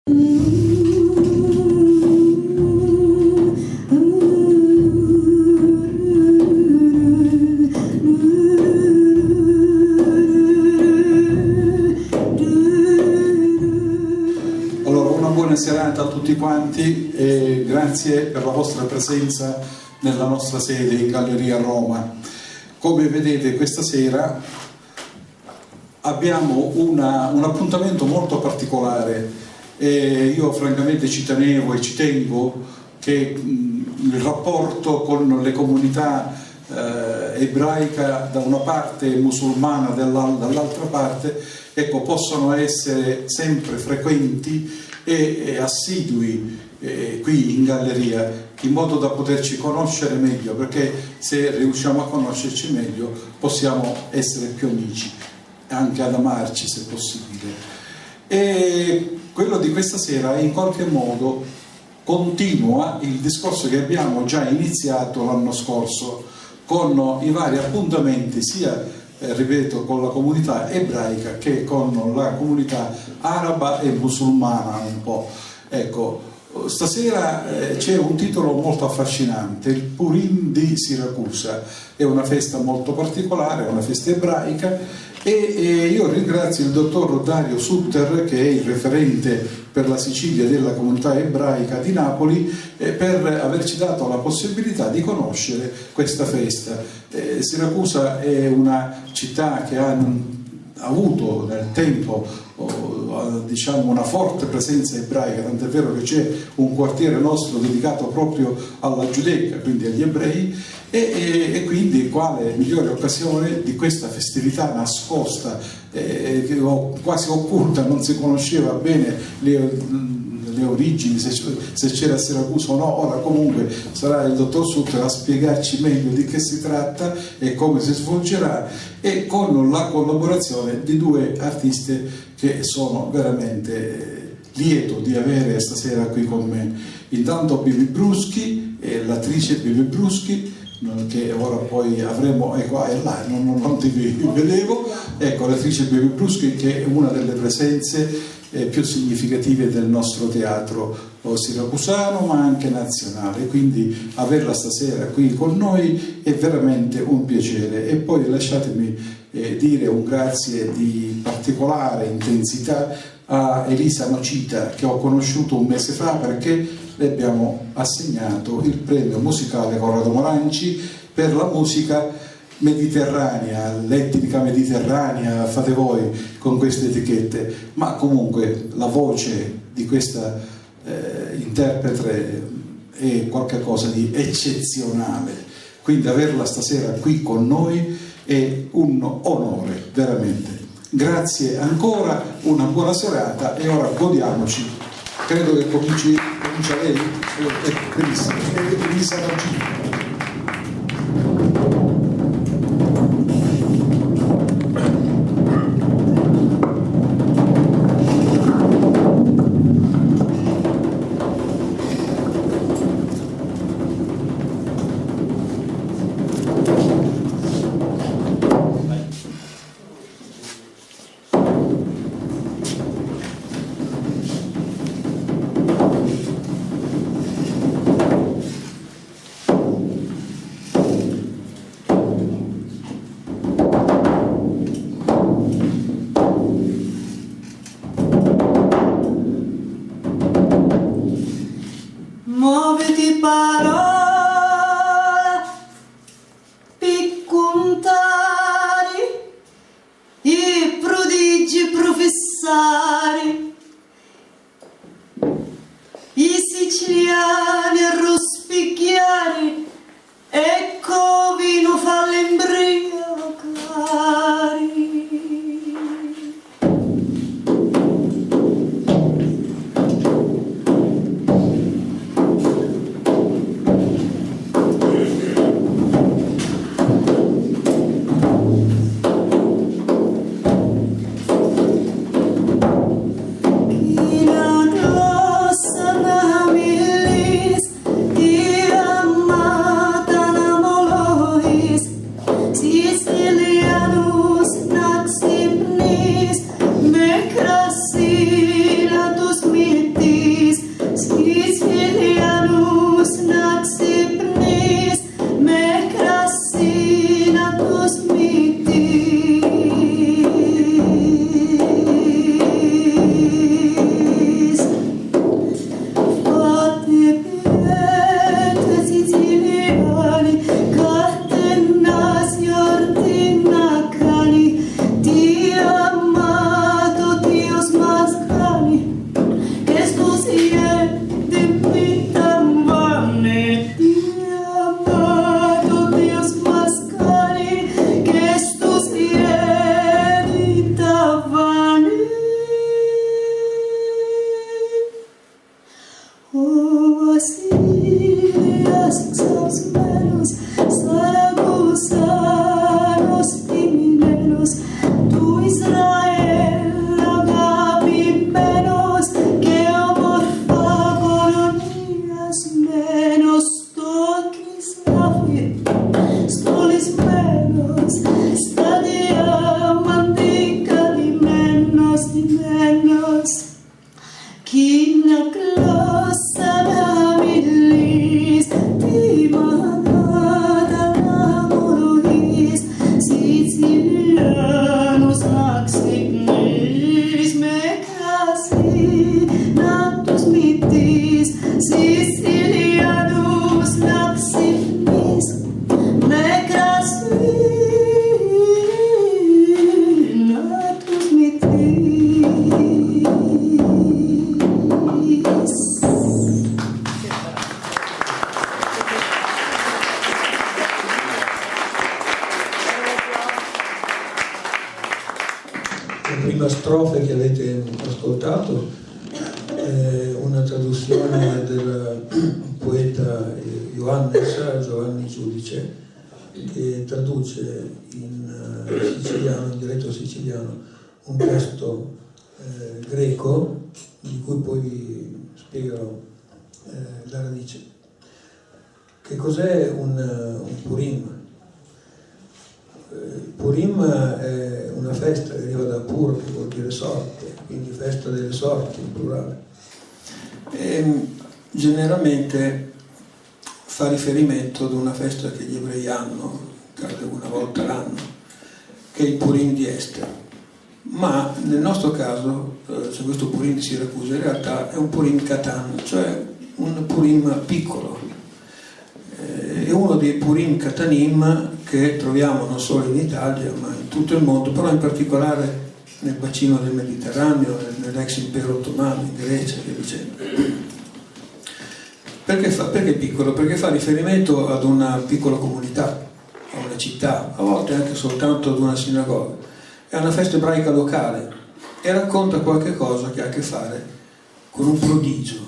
Buona serata a tutti quanti e grazie per la vostra presenza nella nostra sede in Galleria Roma. Come vedete questa sera abbiamo un appuntamento molto particolare e io francamente ci tenevo e ci tengo che il rapporto con le comunità ebraica da una parte e musulmana dall'altra parte, ecco, possano essere sempre frequenti e assidui qui in galleria, in modo da poterci conoscere meglio, perché se riusciamo a conoscerci meglio possiamo essere più amici, anche ad amarci se possibile. E quello di questa sera in qualche modo continua il discorso che abbiamo già iniziato l'anno scorso con i vari appuntamenti sia ripeto, con la comunità ebraica che con la comunità araba e musulmana un po'. Ecco, stasera c'è un titolo molto affascinante, il Purim di Siracusa. È una festa molto particolare, una festa ebraica e io ringrazio il dottor Dario Sutter, che è il referente per la Sicilia della comunità ebraica di Napoli, per averci dato la possibilità di conoscere questa festa. Siracusa è una città che ha avuto nel tempo diciamo una forte presenza ebraica, tant'è vero che c'è un quartiere nostro dedicato proprio alla Giudecca, quindi agli ebrei, e quindi quale migliore occasione di questa festività nascosta, quasi occulta, non si conosceva bene le origini, se c'era Siracusa o no. Ora comunque sarà il dottor Sutter a spiegarci meglio di che si tratta e come si svolgerà, e con la collaborazione di due artiste che sono veramente lieto di avere stasera qui con me. Intanto Bibi Bruschi, l'attrice Bibi Bruschi, che ora poi avremo, ecco, è là, non ti vedevo, ecco, l'attrice Bibi Bruschi, che è una delle presenze più significative del nostro teatro siracusano ma anche nazionale, quindi averla stasera qui con noi è veramente un piacere. E poi lasciatemi dire un grazie di particolare intensità a Elisa Nocita, che ho conosciuto un mese fa perché le abbiamo assegnato il premio musicale Corrado Moranci per la musica mediterranea, l'etnica mediterranea, fate voi con queste etichette, ma comunque la voce di questa interprete è qualcosa di eccezionale, quindi averla stasera qui con noi è un onore, veramente. Grazie ancora, una buona serata e ora godiamoci. Credo che comincia lei, benissimo, Elisa Nocita. Muoviti parola, piccontari, i prodigi professari, i siciliani rospicchiari, ecco vino fallembriacari. Ina dossa na mili Brasilia, Sexaus, Saragossa, Nostiminelos, tu Israel, agapi menos, que amorfa colonias menos, toquis nafi, stolis menos, stadia mandica di menos, Kina klossa namilis, timada namolis, Sicilianus maxignis, me casi natus mitis, Sicilianus maxignis, me casi natus mitis. La prima strofa che avete ascoltato è una traduzione del poeta Giovanni Giudice, che traduce in siciliano, in dialetto siciliano, un testo greco di cui poi vi spiegherò la radice. Che cos'è un Purim? Purim è una festa che arriva da Pur, che vuol dire sorte, quindi festa delle sorti in plurale. E generalmente fa riferimento ad una festa che gli ebrei hanno, credo una volta l'anno, che è il Purim di Ester. Ma nel nostro caso, cioè questo Purim di Siracusa, in realtà è un Purim Katan, cioè un Purim piccolo. È uno dei Purim Katanim che troviamo non solo in Italia ma in tutto il mondo, però in particolare nel bacino del Mediterraneo, nell'ex impero ottomano, in Grecia e via dicendo. Perché piccolo? Perché fa riferimento ad una piccola comunità, a una città, a volte anche soltanto ad una sinagoga. È una festa ebraica locale e racconta qualche cosa che ha a che fare con un prodigio,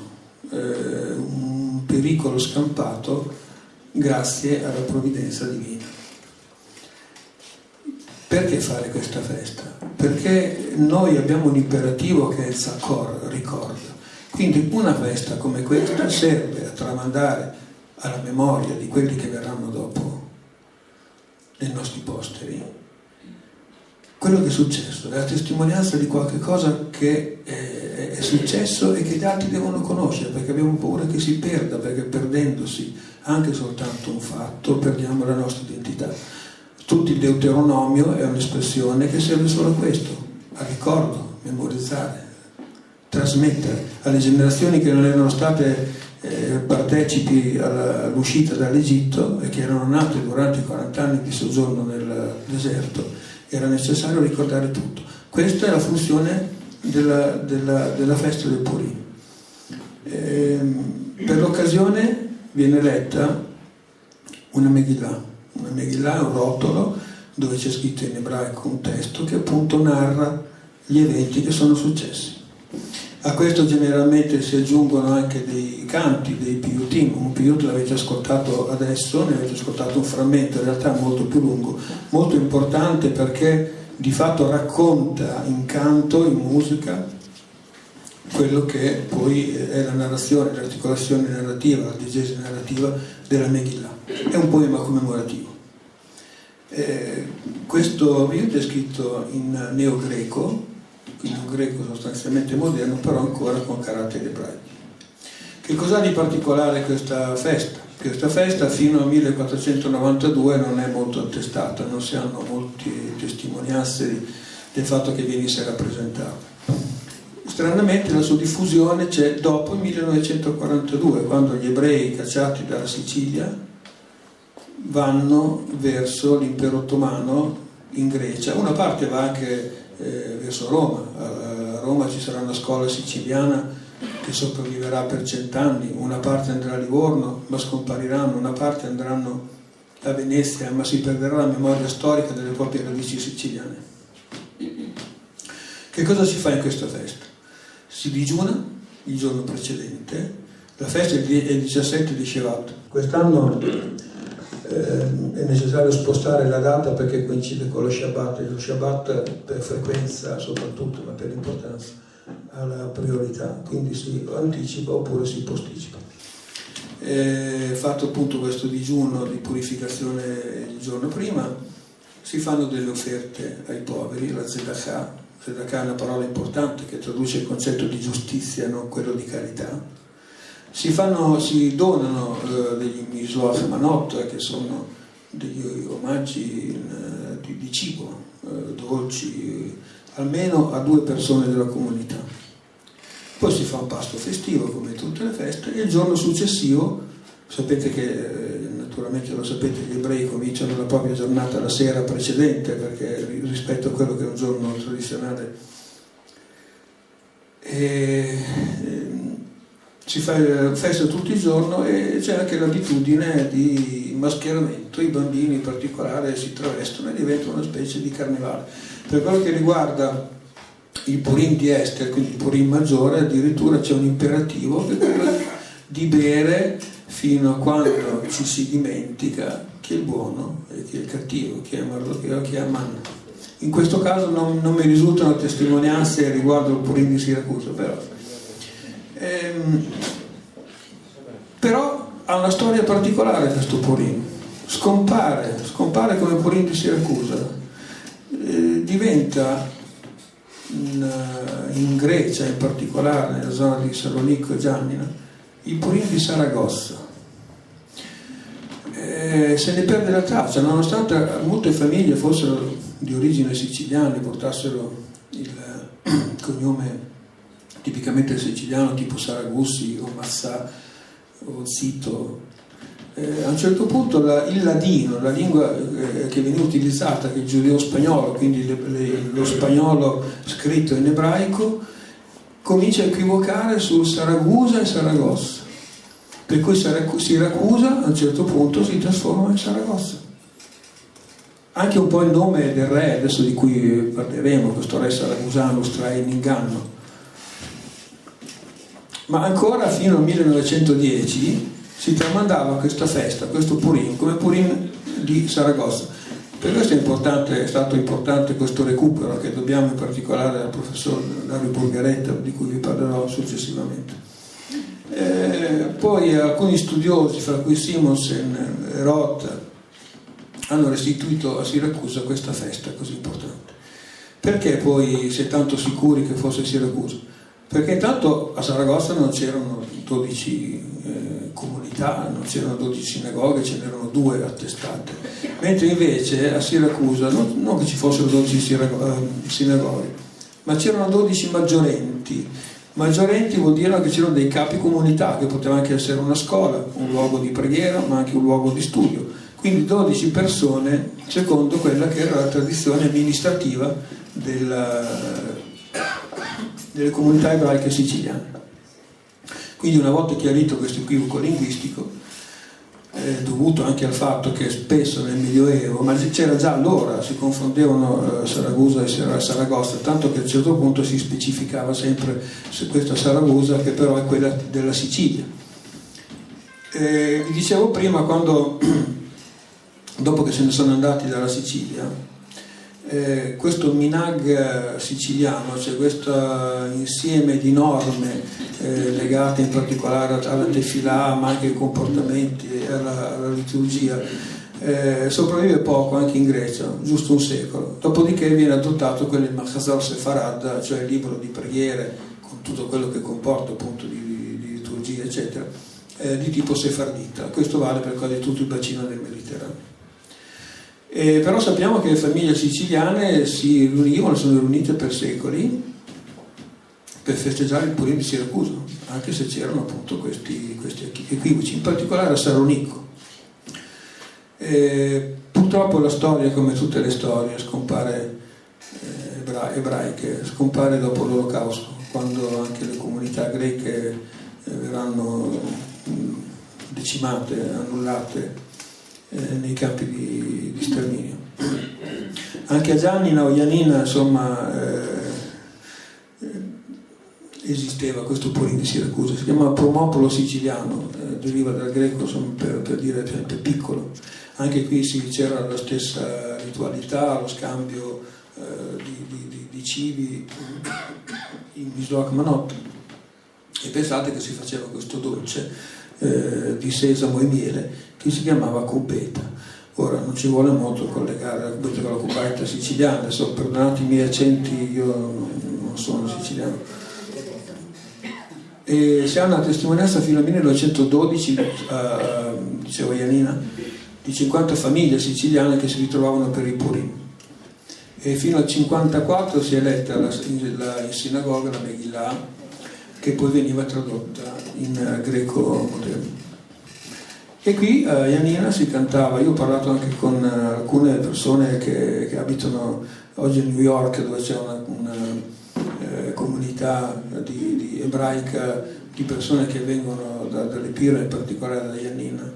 un pericolo scampato grazie alla provvidenza divina. Perché fare questa festa? Perché noi abbiamo un imperativo che è il Zakor, ricordo. Quindi una festa come questa serve a tramandare alla memoria di quelli che verranno dopo, dei nostri posteri, quello che è successo, è la testimonianza di qualche cosa che è successo e che gli altri devono conoscere, perché abbiamo paura che si perda, perché perdendosi anche soltanto un fatto perdiamo la nostra identità. Tutto il Deuteronomio è un'espressione che serve solo a questo, a ricordo, memorizzare, trasmettere alle generazioni che non erano state partecipi all'uscita dall'Egitto e che erano nate durante i 40 anni di soggiorno nel deserto. Era necessario ricordare tutto. Questa è la funzione della festa del Purim. Per l'occasione viene letta una Megillah. Una Megillah è un rotolo dove c'è scritto in ebraico un testo che appunto narra gli eventi che sono successi. A questo generalmente si aggiungono anche dei canti, dei piyutim. Un piyut l'avete ascoltato adesso, ne avete ascoltato un frammento, in realtà molto più lungo, molto importante perché di fatto racconta in canto, in musica, quello che poi è la narrazione, l'articolazione narrativa, la diegesi narrativa della Megillah. È un poema commemorativo. Questo piyut è scritto in neogreco, quindi un greco sostanzialmente moderno, però ancora con caratteri ebraici. Che cos'ha di particolare questa festa? Questa festa fino al 1492 non è molto attestata, non si hanno molte testimonianze del fatto che venisse rappresentata. Stranamente la sua diffusione c'è dopo il 1942, quando gli ebrei cacciati dalla Sicilia vanno verso l'impero ottomano in Grecia. Una parte va anche verso Roma. A Roma ci sarà una scuola siciliana che sopravviverà per 100 anni, una parte andrà a Livorno ma scompariranno, una parte andranno a Venezia ma si perderà la memoria storica delle proprie radici siciliane. Che cosa si fa in questa festa? Si digiuna il giorno precedente, La festa è il 17 di Shevat. Quest'anno è necessario spostare la data perché coincide con lo Shabbat, e lo Shabbat per frequenza soprattutto, ma per importanza, ha la priorità, quindi si anticipa oppure si posticipa. Fatto appunto questo digiuno di purificazione il giorno prima, si fanno delle offerte ai poveri, la Tzedakah. Tzedakah è una parola importante che traduce il concetto di giustizia, non quello di carità. Si donano degli Mishloach Manot, che sono degli omaggi di cibo, dolci, almeno a 2 persone della comunità. Poi si fa un pasto festivo come tutte le feste, e il giorno successivo, sapete che naturalmente lo sapete, gli ebrei cominciano la propria giornata la sera precedente, perché rispetto a quello che è un giorno tradizionale, si fa festa tutto il giorno, e c'è anche l'abitudine di mascheramento. I bambini in particolare si travestono e diventa una specie di carnevale. Per quello che riguarda il Purim di Ester, quindi il Purim maggiore, addirittura c'è un imperativo che è quello di bere fino a quando ci si dimentica chi è il buono e chi è il cattivo, chi è Mardocheo e chi è Aman. In questo caso non mi risultano testimonianze riguardo il Purim di Siracusa, però ha una storia particolare questo Purim. Scompare come Purim di Siracusa, diventa in Grecia, in particolare nella zona di Salonicco e Giannina, il Purim di Saragossa. Se ne perde la traccia, nonostante molte famiglie fossero di origine siciliana, portassero il cognome tipicamente siciliano, tipo Saragussi o Massà o Zito. A un certo punto il ladino, la lingua che veniva utilizzata, che è il giudeo-spagnolo, quindi lo spagnolo scritto in ebraico, comincia a equivocare sul Saragusa e Saragossa, per cui Siracusa a un certo punto si trasforma in Saragossa. Anche un po' il nome del re, adesso di cui parleremo, questo re saragusano trae in inganno. Ma ancora fino al 1910 si tramandava questa festa, questo Purim, come Purim di Saragossa. Per questo è stato importante questo recupero che dobbiamo in particolare al professor Dario Bulgaretta, di cui vi parlerò successivamente. Poi alcuni studiosi, fra cui Simonsen e Roth, hanno restituito a Siracusa questa festa così importante. Perché poi si è tanto sicuri che fosse Siracusa? Perché intanto a Saragossa non c'erano 12 comunità, non c'erano 12 sinagoghe, ce n'erano 2 attestate, mentre invece a Siracusa non che ci fossero 12 sinagoghe, ma c'erano 12 maggiorenti. Maggiorenti vuol dire che c'erano dei capi comunità, che poteva anche essere una scuola, un luogo di preghiera, ma anche un luogo di studio. Quindi 12 persone secondo quella che era la tradizione amministrativa delle comunità ebraiche siciliane. Quindi una volta chiarito questo equivoco linguistico, dovuto anche al fatto che spesso nel Medioevo, ma c'era già allora, si confondevano Saragusa e Saragossa, tanto che a un certo punto si specificava sempre su questa Saragusa, che però è quella della Sicilia. Vi dicevo prima, dopo che se ne sono andati dalla Sicilia, questo minhag siciliano, cioè questo insieme di norme legate in particolare alla tefilà, ma anche ai comportamenti, alla liturgia, sopravvive poco anche in Grecia, giusto un secolo. Dopodiché viene adottato quello di Machazor Sefarad, cioè il libro di preghiere con tutto quello che comporta appunto di liturgia eccetera, di tipo sefardita. Questo vale per quasi tutto il bacino del Mediterraneo. Però sappiamo che le famiglie siciliane si riunivano, sono riunite per secoli per festeggiare il Purim di Siracusa, anche se c'erano appunto questi equivoci, in particolare a Salonicco. Purtroppo la storia, come tutte le storie ebraiche, scompare dopo l'Olocausto, quando anche le comunità greche verranno decimate, annullate nei campi di sterminio. Anche a Giannina o Janina, insomma, esisteva questo Purim di Siracusa, si chiama Promopolo siciliano, deriva dal greco, insomma, per dire per esempio piccolo. Anche qui c'era la stessa ritualità, lo scambio di cibi in Misloach Manot, e pensate che si faceva questo dolce di sesamo e miele che si chiamava cubeta. Ora non ci vuole molto collegare la cubeta con la cubetta siciliana, adesso perdonate i miei accenti, io non sono siciliano. E si ha una testimonianza fino al 1912, diceva Janina, di 50 famiglie siciliane che si ritrovavano per il Purim, e fino al 1954 si è eletta in sinagoga la Megillah, che poi veniva tradotta in greco moderno. E qui a Janina si cantava, io ho parlato anche con alcune persone che abitano oggi a New York, dove c'è una comunità di ebraica, di persone che vengono dalle Pira, in particolare da Janina,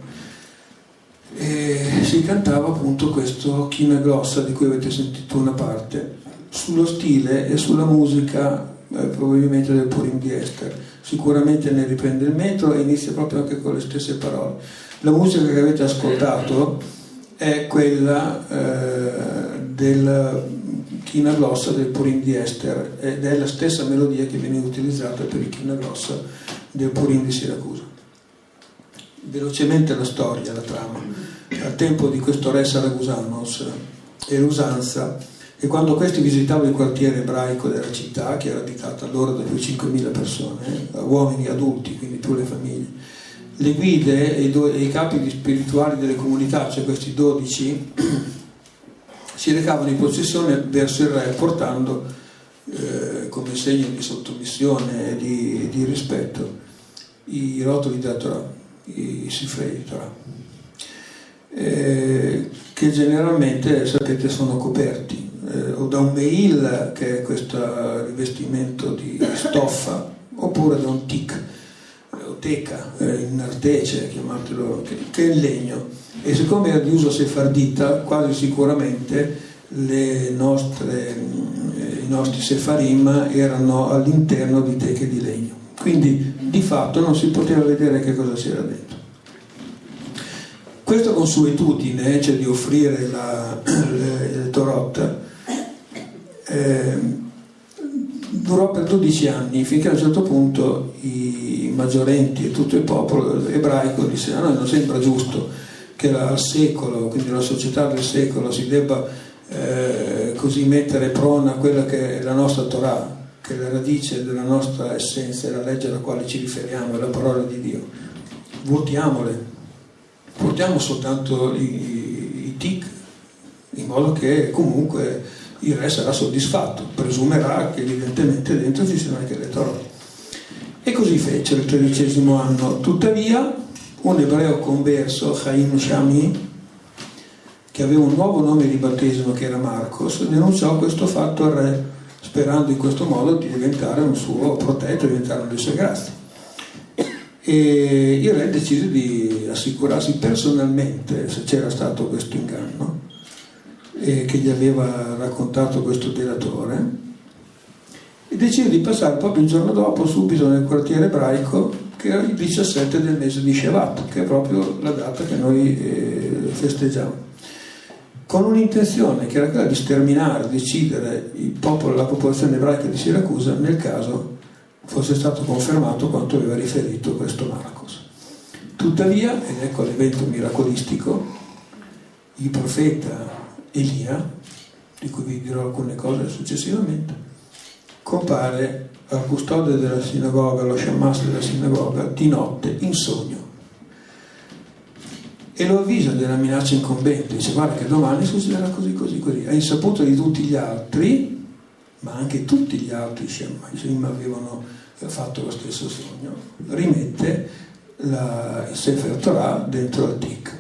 e si cantava appunto questo China Glossa di cui avete sentito una parte, sullo stile e sulla musica probabilmente del Purim di Esther. Sicuramente ne riprende il metro e inizia proprio anche con le stesse parole. La musica che avete ascoltato è quella del China Glossa del Purim di Esther, ed è la stessa melodia che viene utilizzata per il China Glossa del Purim di Siracusa. Velocemente la storia, la trama. Al tempo di questo re Saragusanos e l'usanza, e quando questi visitavano il quartiere ebraico della città, che era abitata allora da più di 5.000 persone, uomini adulti, quindi più le famiglie, le guide e i capi spirituali delle comunità, cioè questi 12, si recavano in processione verso il re portando come segno di sottomissione e di rispetto i rotoli della Torah, i sifrei di Torah, che generalmente, sapete, sono coperti o da un meil, che è questo rivestimento di stoffa, oppure da un tic o teca in artece, chiamatelo, che è in legno. E siccome era di uso sefardita, quasi sicuramente i nostri sefarim erano all'interno di teche di legno, quindi di fatto non si poteva vedere che cosa c'era dentro. Questa consuetudine, cioè di offrire le Torot, durò per 12 anni, finché a un certo punto i maggiorenti e tutto il popolo ebraico disse: a noi non sembra giusto che al secolo, quindi la società del secolo, si debba così mettere prona quella che è la nostra Torah, che è la radice della nostra essenza, è la legge alla quale ci riferiamo, è la parola di Dio. Vuotiamole, portiamo soltanto i tic, in modo che comunque il re sarà soddisfatto, presumerà che evidentemente dentro ci siano anche le Torah. E così fece il 13° anno. Tuttavia un ebreo converso, Chaim Shami, che aveva un nuovo nome di battesimo che era Marcos, denunciò questo fatto al re, sperando in questo modo di diventare un suo protetto, diventare le sue grazie. E il re decise di assicurarsi personalmente se c'era stato questo inganno che gli aveva raccontato questo delatore, e decide di passare proprio il giorno dopo, subito nel quartiere ebraico, che era il 17 del mese di Shevat, che è proprio la data che noi festeggiamo, con un'intenzione che era quella di sterminare, decidere la popolazione ebraica di Siracusa nel caso fosse stato confermato quanto aveva riferito questo Marcos. Tuttavia, ed ecco l'evento miracolistico, il profeta Elia, di cui vi dirò alcune cose successivamente, compare al custode della sinagoga, allo shammas della sinagoga, di notte in sogno, e lo avvisa della minaccia incombente. Dice: guarda che domani succederà così, così, così. A insaputa di tutti gli altri, ma anche tutti gli altri shammaim avevano fatto lo stesso sogno, rimette il Sefer Torah dentro al tic.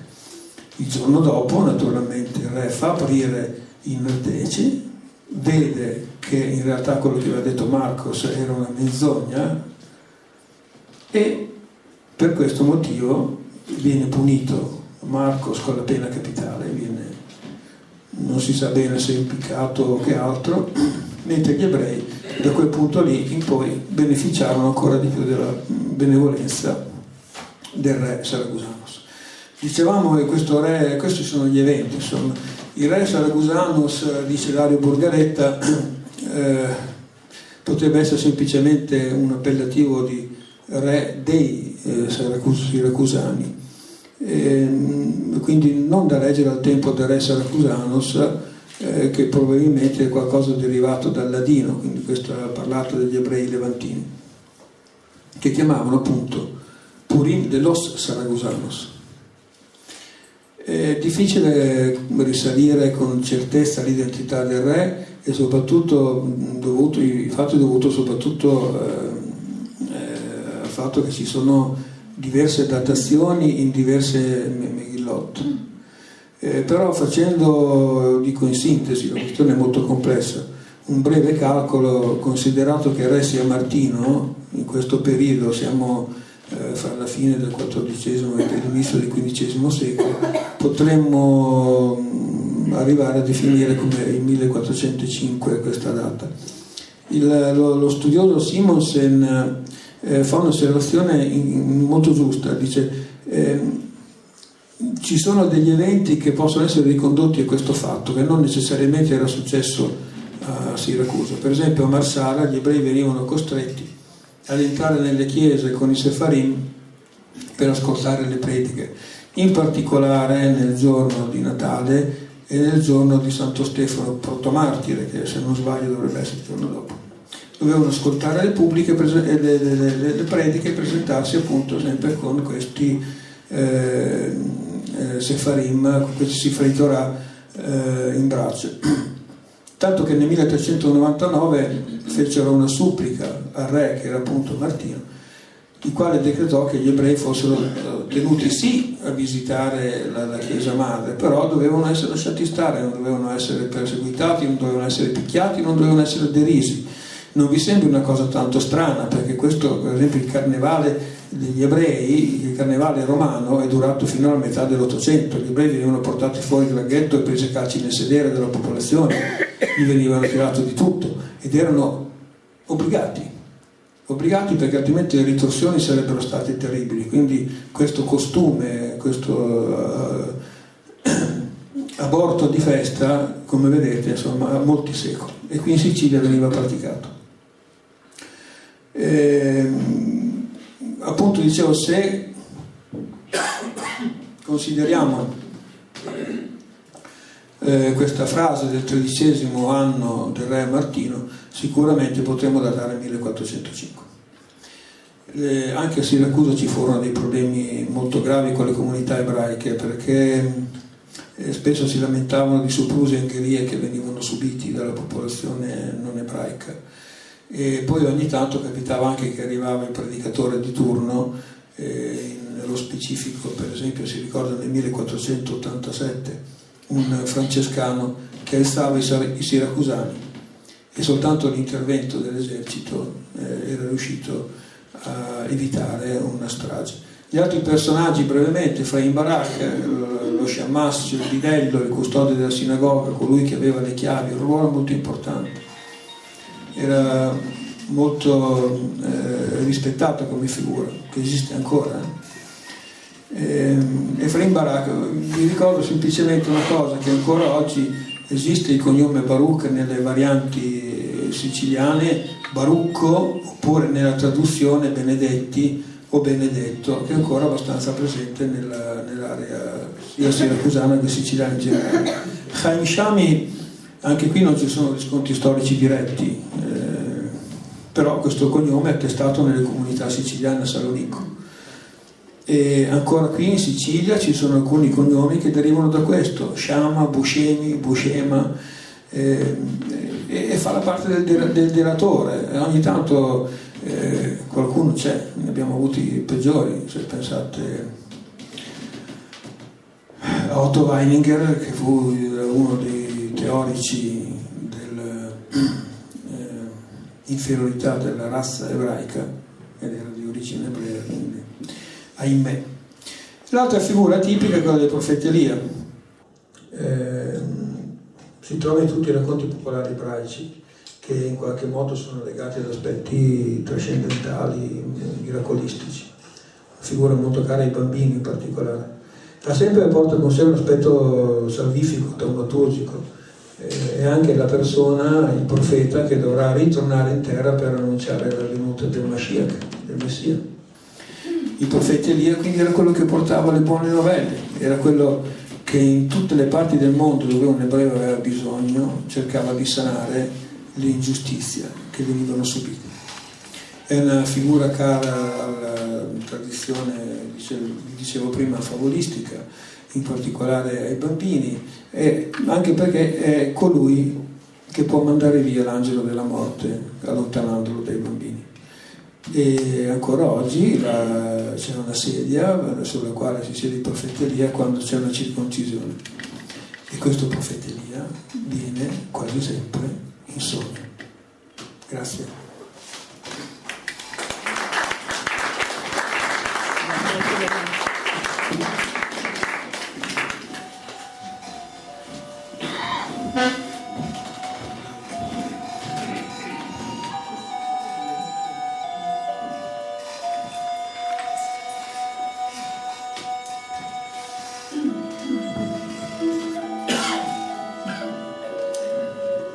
Il giorno dopo, naturalmente, il re fa aprire i narteci, vede che in realtà quello che aveva detto Marcos era una menzogna, e per questo motivo viene punito Marcos con la pena capitale, non si sa bene se è impiccato o che altro, mentre gli ebrei da quel punto lì in poi beneficiarono ancora di più della benevolenza del re Saragusanus. Dicevamo che questi sono gli eventi, insomma. Il re Saragusanus, dice Dario Burgaretta, potrebbe essere semplicemente un appellativo di re dei siracusani, quindi non da leggere al tempo del re Saracusanus, che probabilmente è qualcosa derivato dal ladino, quindi questo ha parlato degli ebrei levantini, che chiamavano appunto Purim de los Saracusanos. È difficile risalire con certezza l'identità del re, e soprattutto il fatto è dovuto soprattutto al fatto che ci sono diverse datazioni in diverse Megillot. Però facendo, dico in sintesi, la questione è molto complessa, un breve calcolo, considerato che il re sia Martino, in questo periodo siamo fra la fine del XIV e l'inizio del XV secolo, potremmo arrivare a definire come il 1405 questa data. Lo studioso Simonsen fa un'osservazione molto giusta, dice ci sono degli eventi che possono essere ricondotti a questo fatto, che non necessariamente era successo a Siracusa. Per esempio a Marsala gli ebrei venivano costretti ad entrare nelle chiese con i Sefarim per ascoltare le prediche, in particolare nel giorno di Natale e nel giorno di Santo Stefano protomartire, che se non sbaglio dovrebbe essere il giorno dopo. Dovevano ascoltare le prediche e presentarsi appunto sempre con questi Sefarim, con questi Sifrei Torah in braccio. Tanto che nel 1399 fecero una supplica al re, che era appunto Martino, il quale decretò che gli ebrei fossero tenuti sì a visitare la chiesa madre, però dovevano essere lasciati stare, non dovevano essere perseguitati, non dovevano essere picchiati, non dovevano essere derisi. Non vi sembra una cosa tanto strana, perché questo, per esempio, il carnevale degli ebrei, il carnevale romano, è durato fino alla metà dell'Ottocento. Gli ebrei venivano portati fuori dal ghetto e presi a calci nel sedere della popolazione, gli venivano tirato di tutto ed erano obbligati perché altrimenti le ritorsioni sarebbero state terribili. Quindi questo costume, questo aborto di festa, come vedete, insomma, ha molti secoli, e qui in Sicilia veniva praticato. Appunto dicevo, se consideriamo questa frase del XIII anno del re Martino, sicuramente potremmo datare il 1405. Anche a Siracusa ci furono dei problemi molto gravi con le comunità ebraiche, perché spesso si lamentavano di soprusi e angherie che venivano subiti dalla popolazione non ebraica, e poi ogni tanto capitava anche che arrivava il predicatore di turno, nello specifico per esempio si ricorda nel 1487 un francescano che alzava i siracusani, e soltanto l'intervento dell'esercito era riuscito a evitare una strage. Gli altri personaggi, brevemente: Efraim Barak, lo sciammas, il bidello, il custode della sinagoga, colui che aveva le chiavi, un ruolo molto importante. Era molto rispettato come figura, che esiste ancora. Efraim Barak, vi ricordo semplicemente una cosa, che ancora oggi esiste il cognome Baruch nelle varianti siciliane, Barucco, oppure nella traduzione Benedetti o Benedetto, che è ancora abbastanza presente nell'area sia siracusana che siciliana in generale. Chaim Shami, anche qui non ci sono riscontri storici diretti, però questo cognome è attestato nelle comunità siciliane a Salonico. E ancora qui in Sicilia ci sono alcuni cognomi che derivano da questo: Shama, Buscemi, Buscema, e fa la parte del delatore. Ogni tanto qualcuno c'è, ne abbiamo avuti peggiori, se pensate a Otto Weininger, che fu uno dei teorici dell'inferiorità della razza ebraica ed era di origine ebrea, quindi ahimè. L'altra figura tipica è quella del profeta Elia. Si trova in tutti i racconti popolari ebraici, che in qualche modo sono legati ad aspetti trascendentali, miracolistici. Una figura molto cara ai bambini in particolare. Ha sempre porta con sé un aspetto salvifico, taumaturgico. È anche la persona, il profeta, che dovrà ritornare in terra per annunciare la venuta del Mashiach, del Messia. Il profeta Elia quindi era quello che portava le buone novelle, era quello che in tutte le parti del mondo dove un ebreo aveva bisogno cercava di sanare l'ingiustizia che venivano subite. È una figura cara alla tradizione, dicevo prima, favolistica, in particolare ai bambini, anche perché è colui che può mandare via l'angelo della morte allontanandolo dai bambini. E ancora oggi c'è una sedia sulla quale si siede il profeta Elia quando c'è una circoncisione, e questo profeta Elia viene quasi sempre in sogno. Grazie.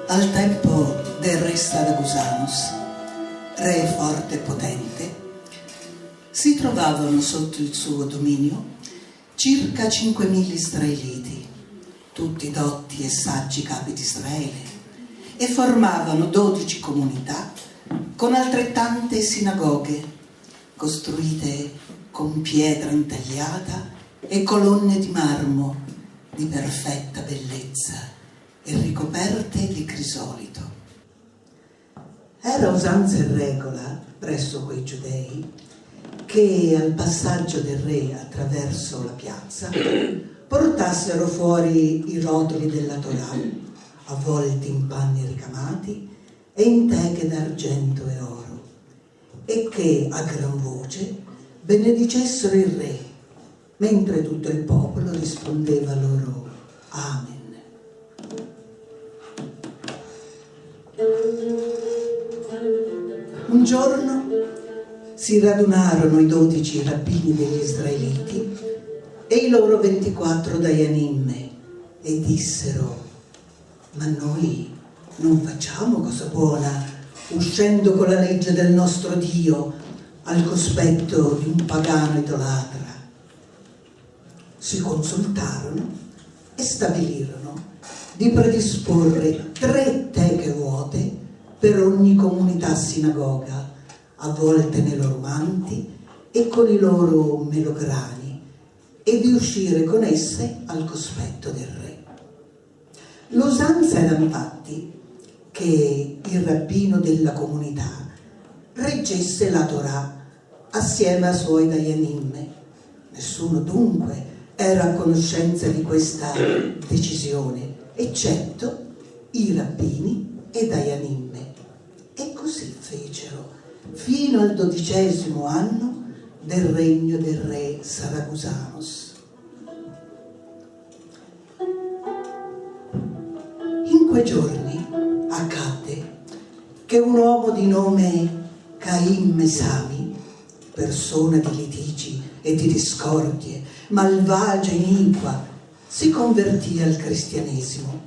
Al tempo del re Saragusanus, re forte e potente, si trovavano sotto il suo dominio circa 5.000 israeliti, tutti dotti e saggi capi di Israele, e formavano 12 comunità con altrettante sinagoghe, costruite con pietra intagliata e colonne di marmo di perfetta bellezza e ricoperte di crisolito. Era usanza e regola presso quei giudei che al passaggio del re attraverso la piazza portassero fuori i rotoli della Torah, avvolti in panni ricamati e in teche d'argento e oro, e che a gran voce benedicessero il re, mentre tutto il popolo rispondeva loro Amen. Un giorno si radunarono i 12 rabbini degli israeliti e i loro 24 dayanimme e dissero: ma noi non facciamo cosa buona uscendo con la legge del nostro Dio al cospetto di un pagano idolatra. Si consultarono e stabilirono di predisporre 3 teche vuote per ogni comunità sinagoga, avvolte nei loro manti e con i loro melograni, e di uscire con esse al cospetto del re. L'usanza era infatti che il rabbino della comunità reggesse la Torah assieme ai suoi dayanimme. Nessuno dunque era a conoscenza di questa decisione, eccetto i rabbini e dayanimme. E così fecero fino al 12° anno del regno del re Saragusanus. In quei giorni accadde che un uomo di nome Caim Mesami, persona di litigi e di discordie, malvagia e iniqua, si convertì al cristianesimo.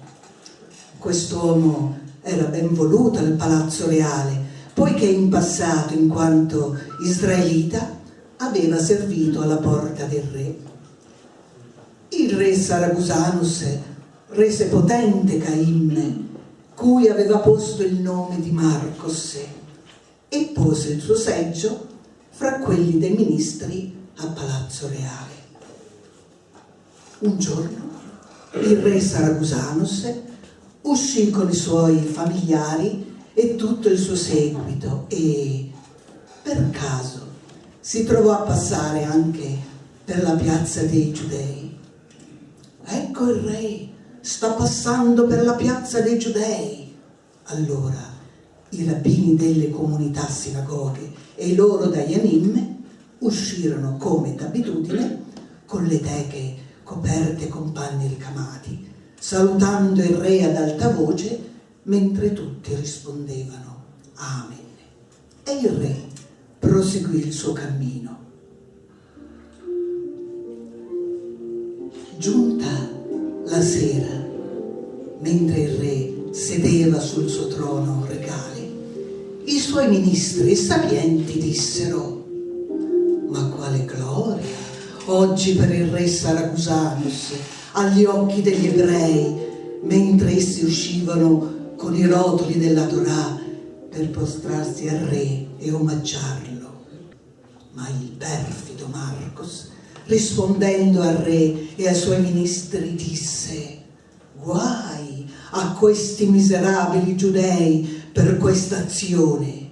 Quest'uomo era ben voluto al palazzo reale, poiché in passato, in quanto israelita, aveva servito alla porta del re. Il re Saragusanus rese potente Caim, cui aveva posto il nome di Marcos, e pose il suo seggio fra quelli dei ministri a palazzo reale. Un giorno il re Saragusanus uscì con i suoi familiari e tutto il suo seguito e, per caso, si trovò a passare anche per la piazza dei Giudei. Ecco il re, sta passando per la piazza dei Giudei. Allora i rabbini delle comunità sinagoghe e i loro dayanimme uscirono come d'abitudine con le teche coperte con panni ricamati, salutando il re ad alta voce mentre tutti rispondevano Amen. E il re proseguì il suo cammino. Giunta la sera, mentre il re sedeva sul suo trono regale, i suoi ministri e sapienti dissero: ma quale gloria oggi per il re Saracusanus agli occhi degli ebrei, mentre essi uscivano con i rotoli della Torah per prostrarsi al re e omaggiarlo. Ma il perfido Marcos, rispondendo al re e ai suoi ministri, disse: guai a questi miserabili giudei per questa azione.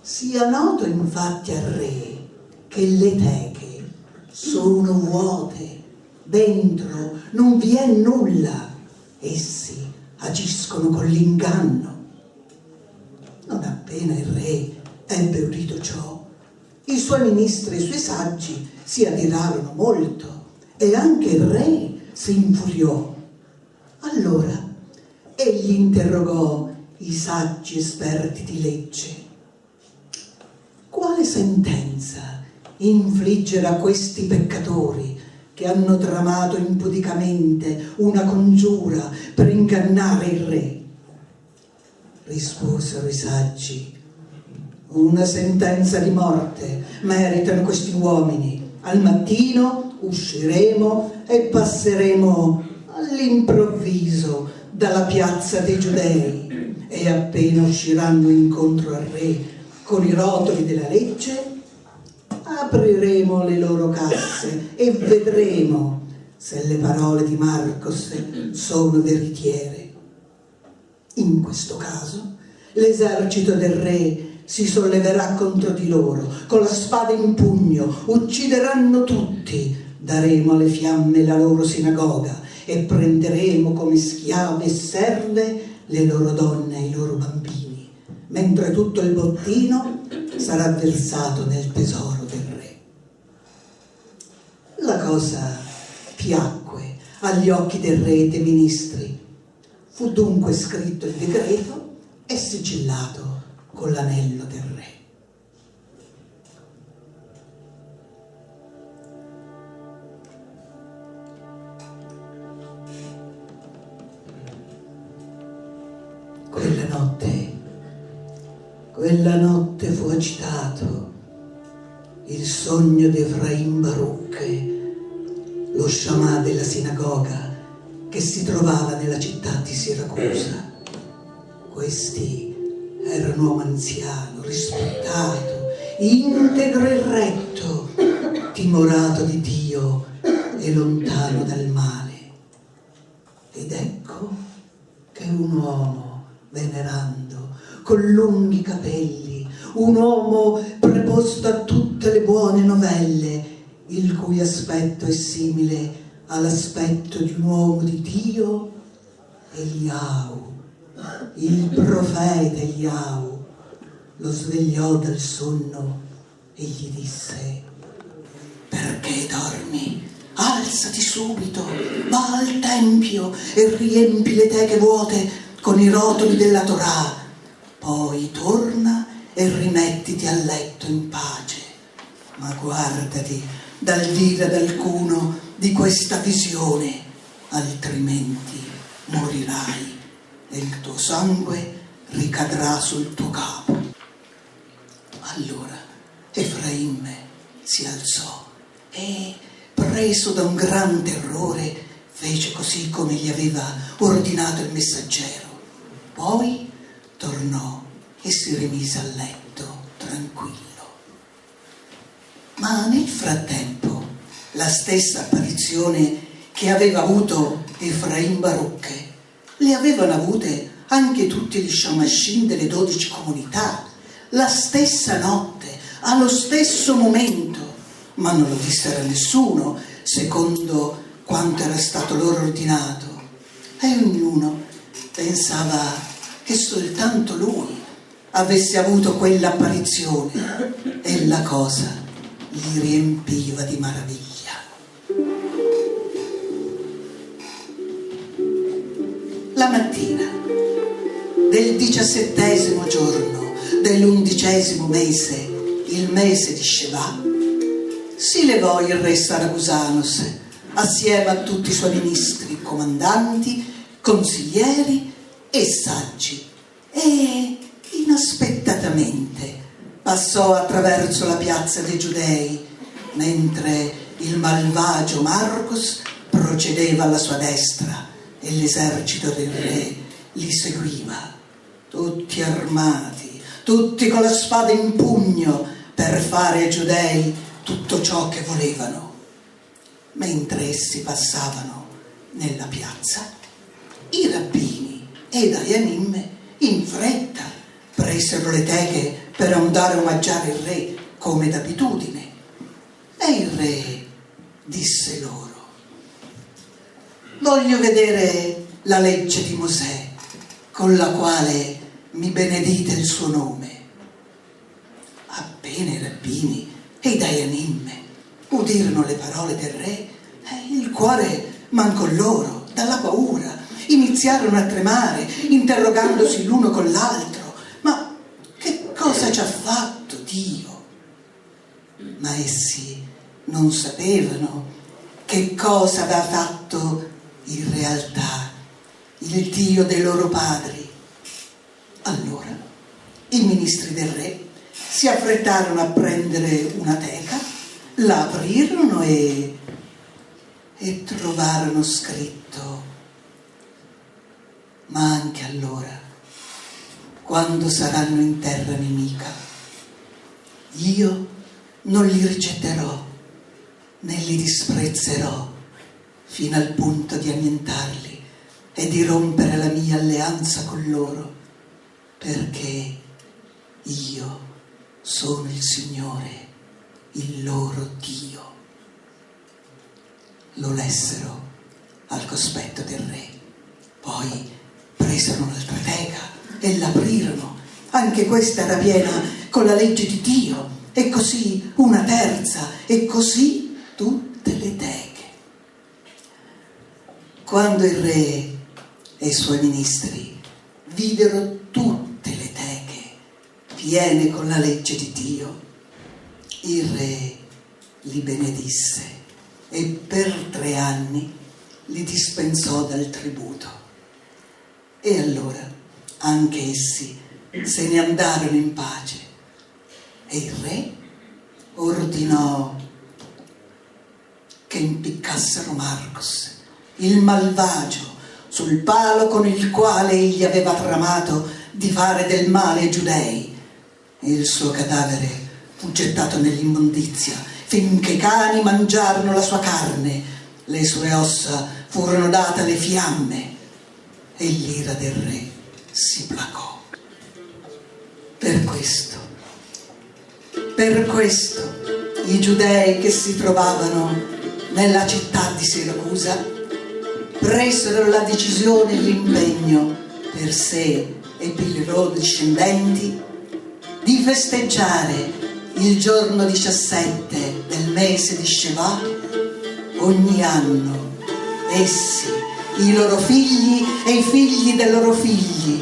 Sia noto infatti al re che le teche sono vuote, dentro non vi è nulla, essi agiscono con l'inganno. Non appena il re ebbe udito ciò, i suoi ministri e i suoi saggi si adirarono molto e anche il re si infuriò. Allora egli interrogò i saggi esperti di legge: quale sentenza infliggere a questi peccatori che hanno tramato impudicamente una congiura per ingannare il re? Risposero i saggi: una sentenza di morte meritano questi uomini. Al mattino usciremo e passeremo all'improvviso dalla piazza dei Giudei, e appena usciranno incontro al re con i rotoli della legge, apriremo le loro casse e vedremo se le parole di Marcos sono veritiere. In questo caso l'esercito del re si solleverà contro di loro con la spada in pugno, uccideranno tutti, daremo alle fiamme la loro sinagoga e prenderemo come schiave e serve le loro donne e i loro bambini, mentre tutto il bottino sarà versato nel tesoro del re. La cosa piacque agli occhi del re e dei ministri. Fu dunque scritto il decreto e sigillato con l'anello del re. Quella notte fu agitato il sogno di Efraim Baruch, lo sciamà della sinagoga che si trovava nella città di Siracusa. Questi era un uomo anziano, rispettato, integro e retto, timorato di Dio e lontano dal male. Ed ecco che un uomo venerando, con lunghi capelli, un uomo preposto a tutte le buone novelle, il cui aspetto è simile all'aspetto di un uomo di Dio, Eliau, il profeta Eliau, lo svegliò dal sonno e gli disse: perché dormi? Alzati subito, va al tempio e riempi le teche vuote con i rotoli della Torah, poi torna e rimettiti a letto in pace, ma guardati dal dire ad alcuno di questa visione, altrimenti morirai e il tuo sangue ricadrà sul tuo capo. Allora Efraim si alzò e, preso da un gran terrore, fece così come gli aveva ordinato il messaggero. Poi tornò e si rimise a letto tranquillo. Ma nel frattempo la stessa apparizione che aveva avuto Efraim Baruch le avevano avute anche tutti gli shamashim delle 12 comunità, la stessa notte, allo stesso momento, ma non lo dissero a nessuno secondo quanto era stato loro ordinato, e ognuno pensava che soltanto lui avesse avuto quell'apparizione e la cosa gli riempiva di meraviglia. La mattina del 17° giorno dell'11° mese, il mese di Sheva, si levò il re Saragusanos assieme a tutti i suoi ministri, comandanti, consiglieri e saggi, e inaspettatamente passò attraverso la piazza dei Giudei, mentre il malvagio Marcos procedeva alla sua destra e l'esercito del re li seguiva, tutti armati, tutti con la spada in pugno, per fare ai Giudei tutto ciò che volevano. Mentre essi passavano nella piazza, i rabbini e Dayanim in fretta presero le teche per andare a omaggiare il re come d'abitudine. E il re disse loro: voglio vedere la legge di Mosè, con la quale mi benedite il suo nome. Appena i rabbini e i Dayanim udirono le parole del re, il cuore mancò loro dalla paura. Iniziarono a tremare, interrogandosi l'uno con l'altro: ma che cosa ci ha fatto Dio? Ma essi non sapevano che cosa aveva fatto in realtà il Dio dei loro padri. Allora i ministri del re si affrettarono a prendere una teca, la aprirono e trovarono scritto: ma anche allora, quando saranno in terra nemica, io non li rigetterò né li disprezzerò, fino al punto di annientarli e di rompere la mia alleanza con loro, perché io sono il Signore, il loro Dio. Lo lessero al cospetto del re, poi presero un'altra teca e l'aprirono. Anche questa era piena con la legge di Dio, e così una terza, e così tutte le teche. Quando il re e i suoi ministri videro tutte le teche piene con la legge di Dio, il re li benedisse e per 3 anni li dispensò dal tributo. E allora anche essi se ne andarono in pace, e il re ordinò che impiccassero Marcos, il malvagio, sul palo con il quale egli aveva tramato di fare del male ai Giudei, e il suo cadavere fu gettato nell'immondizia finché i cani mangiarono la sua carne, le sue ossa furono date alle fiamme, e l'ira del re si placò. Per questo i Giudei che si trovavano nella città di Siracusa presero la decisione e l'impegno per sé e per i loro discendenti di festeggiare il giorno 17 del mese di Sheva ogni anno, essi, i loro figli e i figli dei loro figli,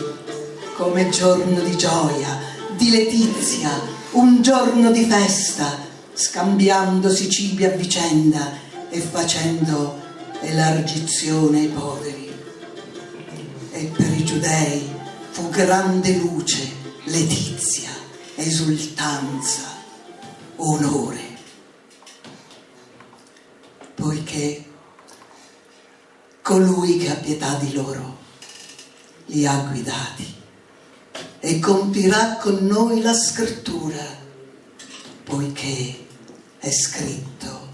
come giorno di gioia, di letizia, un giorno di festa, scambiandosi cibi a vicenda e facendo elargizione ai poveri. E per i Giudei fu grande luce, letizia, esultanza, onore, poiché colui che ha pietà di loro li ha guidati e compirà con noi la scrittura, poiché è scritto: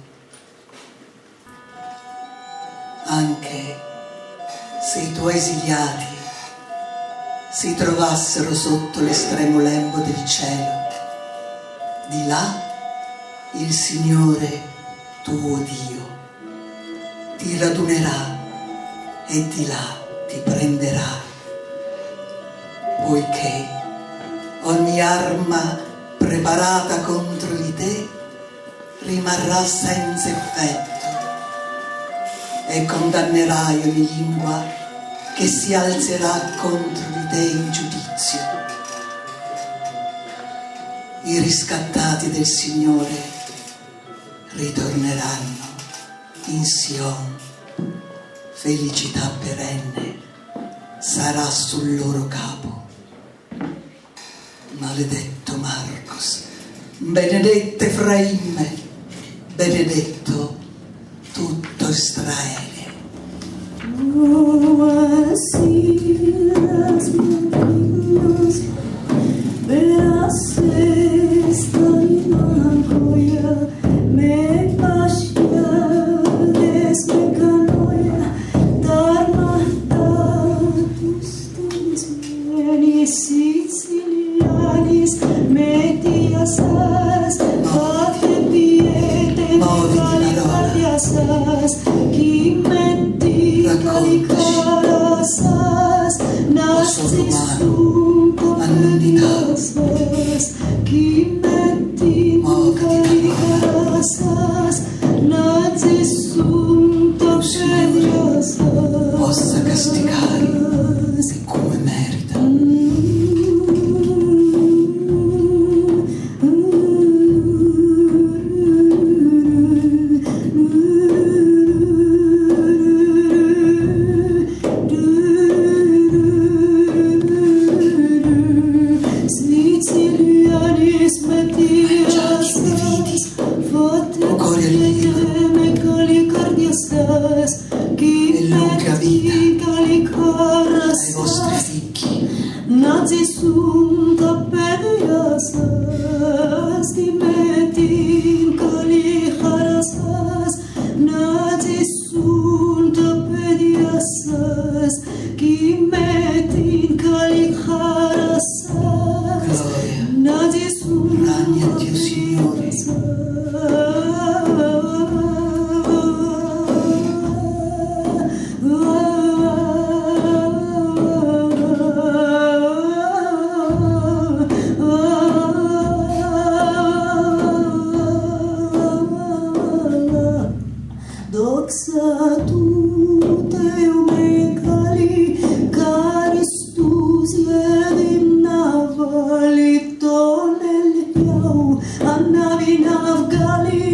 anche se i tuoi esiliati si trovassero sotto l'estremo lembo del cielo, di là il Signore tuo Dio ti radunerà e di là ti prenderà, poiché ogni arma preparata contro di te rimarrà senza effetto, e condannerai ogni lingua che si alzerà contro di te in giudizio. I riscattati del Signore ritorneranno in Sion, felicità perenne sarà sul loro capo. Maledetto Marcos, benedetto Efraim, benedetto tutto Israele. Oh, así las manos verás esta joya, me pasciades me canoia, darma datus tenis menis sicilianis, metiasas, fate piete, calipatiasas, chi metti calicarasas, nazis sunto pediasas, chi metti calicarasas, nazis sunto pediasas, Possa castigare e come merita. Sicilianis metiasas, fate me calicardiasas, chi E lunga vita metti calicarasas, ai vostri figli. nazis sunt pediasas, chi metti calicarasas, nazis sunt pediasas, chi metti calicarasas, Gloria, nazis sunt ragna Dio Signore. Doxa tu Deo me cali, caristus ed navali tonel piau, annavi navgali